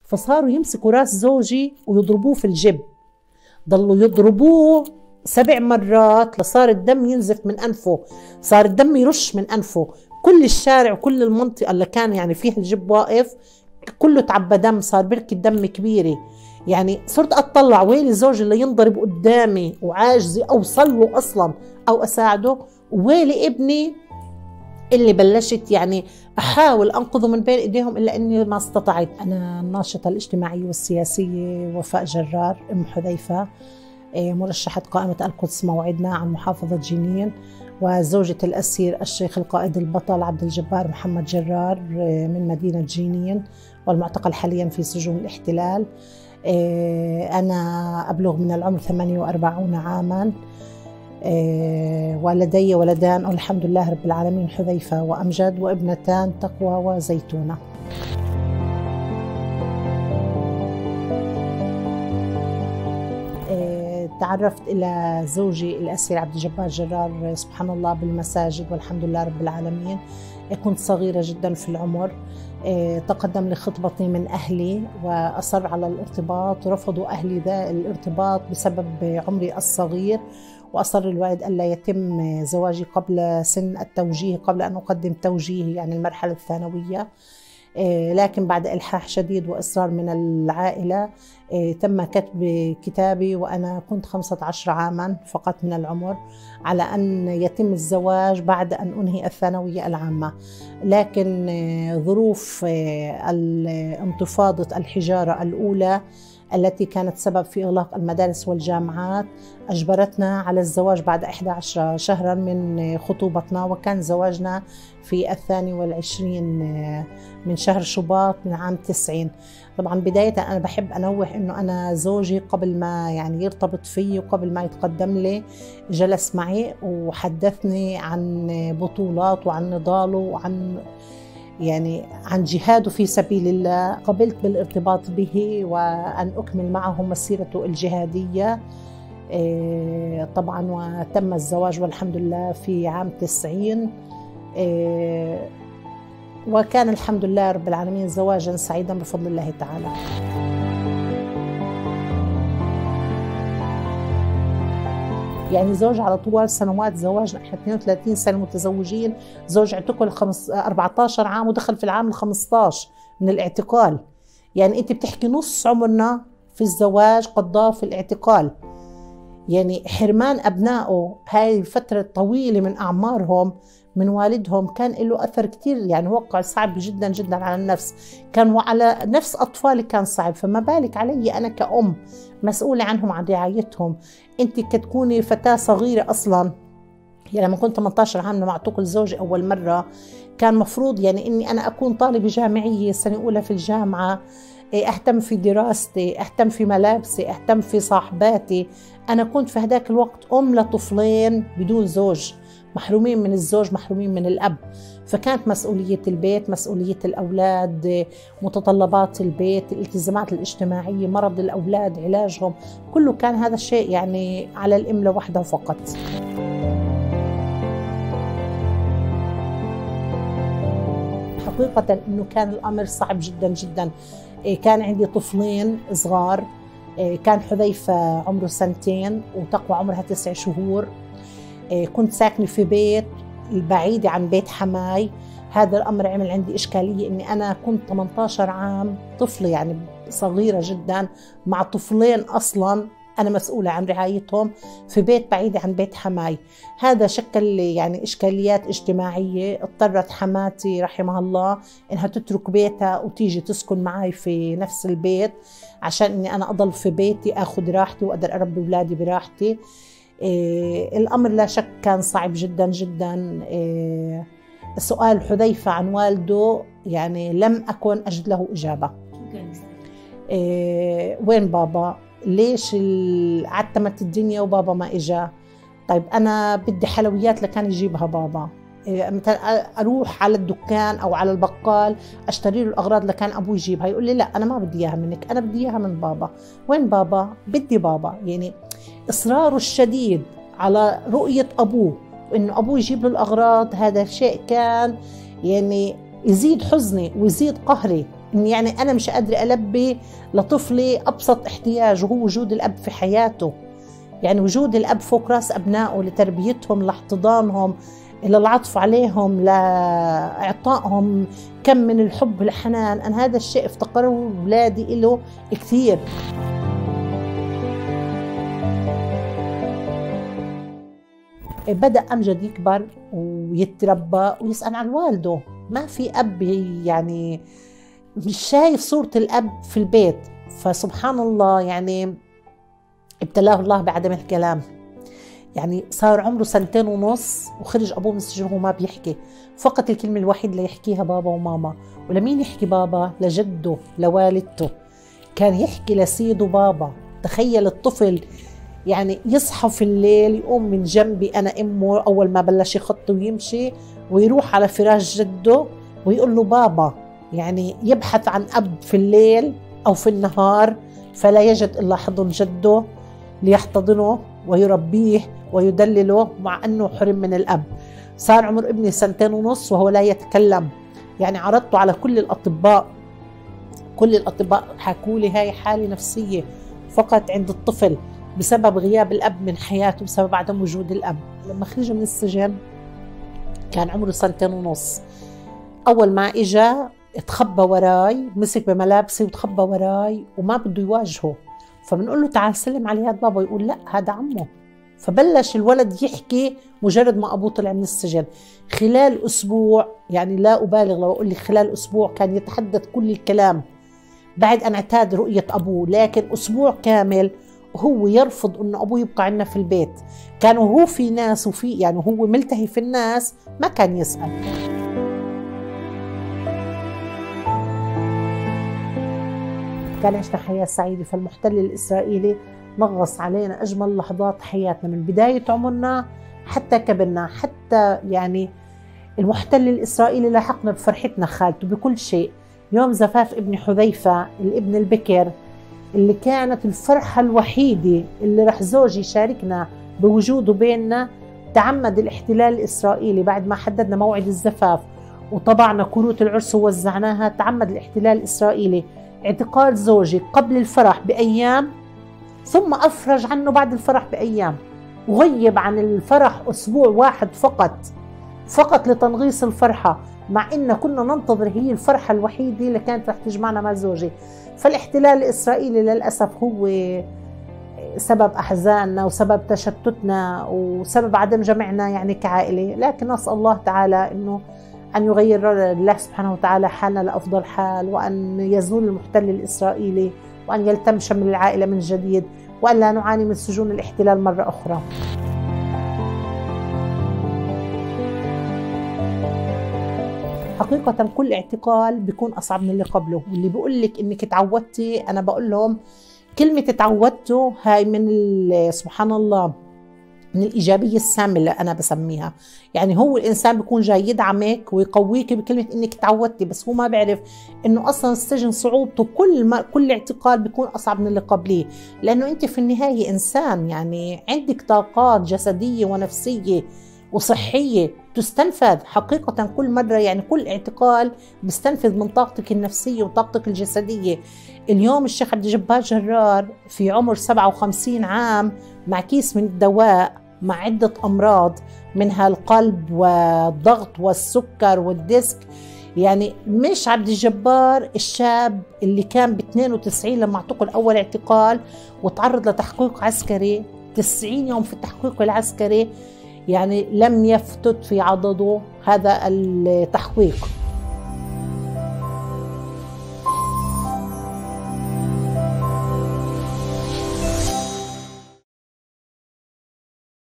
فصاروا يمسكوا راس زوجي ويضربوه في الجب، ضلوا يضربوه 7 مرات لصار الدم ينزف من أنفه، صار الدم يرش من أنفه. كل الشارع وكل المنطقة اللي كان يعني فيها الجب واقف كله تعبى دم، صار بركة دم كبيرة. يعني صرت أطلع ويلي زوجي اللي ينضرب قدامي وعاجزي أوصل له أصلا أو أساعده، وويلي ابني اللي بلشت يعني أحاول أنقذه من بين إيديهم إلا أني ما استطعت. أنا الناشطة الاجتماعية والسياسية وفاء جرار أم حذيفة، مرشحة قائمة القدس موعدنا عن محافظة جنين، وزوجة الأسير الشيخ القائد البطل عبد الجبار محمد جرار من مدينة جنين، والمعتقل حاليا في سجون الاحتلال. أنا أبلغ من العمر 48 عاما، ولدي ولدان والحمد لله رب العالمين، حذيفة وأمجد، وابنتان تقوى وزيتونة. تعرفت إلى زوجي الأسير عبد الجبار جرار سبحان الله بالمساجد والحمد لله رب العالمين. كنت صغيرة جدا في العمر، تقدم لي خطبتي من أهلي وأصر على الارتباط، ورفضوا أهلي ذا الارتباط بسبب عمري الصغير، وأصر الوالد ألا يتم زواجي قبل سن التوجيه، قبل أن أقدم توجيه يعني المرحلة الثانوية. لكن بعد إلحاح شديد وإصرار من العائلة تم كتب كتابي وأنا كنت 15 عاما فقط من العمر على أن يتم الزواج بعد أن أنهي الثانوية العامة. لكن ظروف انتفاضة الحجارة الأولى التي كانت سبب في إغلاق المدارس والجامعات أجبرتنا على الزواج بعد 11 شهرا من خطوبتنا، وكان زواجنا في 22 من شهر شباط من عام 90. طبعا بداية أنا بحب أنوه أنه أنا زوجي قبل ما يعني يرتبط فيي وقبل ما يتقدم لي جلس معي وحدثني عن بطولات وعن نضاله وعن عن جهاده في سبيل الله. قبلت بالارتباط به وأن أكمل معه مسيرته الجهادية طبعا، وتم الزواج والحمد لله في عام 90، وكان الحمد لله رب العالمين زواجا سعيدا بفضل الله تعالى. يعني زوج على طوال سنوات زواجنا، احنا 32 سنة متزوجين، زوج اعتقل 14 عام ودخل في العام ال15 من الاعتقال. يعني انت بتحكي نص عمرنا في الزواج قضاه في الاعتقال. يعني حرمان أبنائه هاي الفترة طويلة من أعمارهم من والدهم كان له أثر كتير، يعني وقع صعب جدا جدا على النفس، كان وعلى نفس أطفالي كان صعب، فما بالك علي أنا كأم مسؤولة عنهم عن رعايتهم. أنت كتكوني فتاة صغيرة أصلا، يعني لما كنت 18 عام لما اعتقل زوجي أول مرة كان مفروض يعني إني أنا أكون طالبة جامعية سنة أولى في الجامعة، أهتم في دراستي، أهتم في ملابسي، أهتم في صاحباتي. أنا كنت في هداك الوقت أم لطفلين بدون زوج، محرومين من الزوج، محرومين من الأب، فكانت مسؤولية البيت، مسؤولية الأولاد، متطلبات البيت، الالتزامات الاجتماعية، مرض الأولاد، علاجهم، كله كان هذا الشيء يعني على الأم لوحدها فقط. حقيقة إنه كان الأمر صعب جدا جدا. كان عندي طفلين صغار، كان حذيفة عمره 2 وتقوى عمرها 9 شهور. كنت ساكنة في بيت بعيدة عن بيت حماي. هذا الأمر عمل عندي إشكالية إني أنا كنت 18 عام طفلة يعني صغيرة جدا مع طفلين أصلا أنا مسؤولة عن رعايتهم في بيت بعيد عن بيت حماي. هذا شكل يعني إشكاليات اجتماعية. اضطرت حماتي رحمها الله إنها تترك بيتها وتيجي تسكن معي في نفس البيت عشان إني أنا أضل في بيتي أخذ راحتي وأقدر أربي أولادي براحتي. الأمر لا شك كان صعب جدا جدا. سؤال حذيفة عن والده يعني لم أكن أجد له إجابة. وين بابا؟ ليش عتمت الدنيا وبابا ما إجا؟ طيب أنا بدي حلويات لكان يجيبها بابا. مثلا أروح على الدكان أو على البقال أشتري له الأغراض لكان أبوي يجيبها، يقول لي لا أنا ما بدي إياها منك، أنا بدي إياها من بابا. وين بابا؟ بدي بابا. يعني إصراره الشديد على رؤية أبوه وإنه أبوه يجيب له الأغراض، هذا الشيء كان يعني يزيد حزني ويزيد قهري يعني أنا مش قادرة ألبي لطفلي أبسط احتياج وهو وجود الأب في حياته. يعني وجود الأب فوق رأس أبنائه لتربيتهم، لاحتضانهم، للعطف عليهم، لإعطائهم كم من الحب والحنان. أنا هذا الشيء افتقره أولادي له كثير. بدأ أمجد يكبر ويتربى ويسأل عن والده. ما في أب يعني مش شايف صورة الأب في البيت. فسبحان الله يعني ابتلاه الله بعدم الكلام. يعني صار عمره 2.5 سنين وخرج أبوه من السجن وهو ما بيحكي. فقط الكلمة الوحيدة اللي يحكيها بابا وماما. ولمين يحكي بابا؟ لجده، لوالدته. كان يحكي لسيده بابا. تخيل الطفل يعني يصحى في الليل، يقوم من جنبي أنا أمه أول ما بلش يخط ويمشي، ويروح على فراش جده ويقول له بابا. يعني يبحث عن أب في الليل أو في النهار، فلا يجد إلا حضن جده ليحتضنه ويربيه ويدلله، مع أنه حرم من الأب. صار عمر ابني 2.5 سنين وهو لا يتكلم. يعني عرضته على كل الأطباء. كل الأطباء حكوا لي هاي حالة نفسية فقط عند الطفل بسبب غياب الأب من حياته، بسبب عدم وجود الأب. لما خرج من السجن كان عمره 2.5 سنين. أول ما إجا اتخبى وراي، مسك بملابسي وتخبى وراي وما بده يواجهه. فبنقول له تعال سلم على هذا بابا، يقول لا هذا عمه. فبلش الولد يحكي مجرد ما أبوه طلع من السجن. خلال أسبوع، يعني لا أبالغ لو أقول لي خلال أسبوع، كان يتحدث كل الكلام بعد أن اعتاد رؤية أبوه. لكن أسبوع كامل هو يرفض أنه أبوه يبقى عندنا في البيت. كان هو في ناس وفي يعني هو ملتهي في الناس، ما كان يسأل. كان عشنا حياة سعيدة. فالمحتل الإسرائيلي نغص علينا أجمل لحظات حياتنا من بداية عمرنا حتى كبرنا. حتى يعني المحتل الإسرائيلي لاحقنا بفرحتنا خالته بكل شيء. يوم زفاف ابن حذيفة الابن البكر، اللي كانت الفرحة الوحيدة اللي رح زوجي يشاركنا بوجوده بيننا، تعمد الاحتلال الإسرائيلي بعد ما حددنا موعد الزفاف وطبعنا كروت العرس ووزعناها. تعمد الاحتلال الإسرائيلي اعتقال زوجي قبل الفرح بأيام، ثم أفرج عنه بعد الفرح بأيام، وغيب عن الفرح أسبوع واحد فقط لتنغيص الفرحة، مع إن كنا ننتظر هي الفرحة الوحيدة اللي كانت رح تجمعنا مع زوجي. فالاحتلال الإسرائيلي للأسف هو سبب أحزاننا وسبب تشتتنا وسبب عدم جمعنا يعني كعائلة. لكن نسأل الله تعالى إنه أن يغير الله سبحانه وتعالى حالنا لأفضل حال، وأن يزول المحتل الإسرائيلي، وأن يلتم شمل العائلة من جديد، وأن لا نعاني من سجون الاحتلال مرة أخرى. حقيقة كل اعتقال بيكون أصعب من اللي قبله. واللي بيقول لك إنك تعودتي، أنا بقول لهم كلمة تعودتوا هاي من سبحان الله من الإيجابية السامة اللي أنا بسميها. يعني هو الإنسان بيكون جاي يدعمك ويقويك بكلمة إنك تعودتي، بس هو ما بيعرف إنه أصلا السجن صعوبته كل اعتقال بيكون أصعب من اللي قبليه، لأنه أنت في النهاية إنسان، يعني عندك طاقات جسدية ونفسية وصحية تستنفذ. حقيقة كل مرة يعني كل اعتقال بيستنفذ من طاقتك النفسية وطاقتك الجسدية. اليوم الشيخ عبد الجبار جرار في عمر 57 عام مع كيس من الدواء مع عدة أمراض منها القلب والضغط والسكر والديسك. يعني مش عبد الجبار الشاب اللي كان ب 92 لما اعتقل أول اعتقال وتعرض لتحقيق عسكري 90 يوم في التحقيق العسكري، يعني لم يفتت في عضده هذا التحقيق.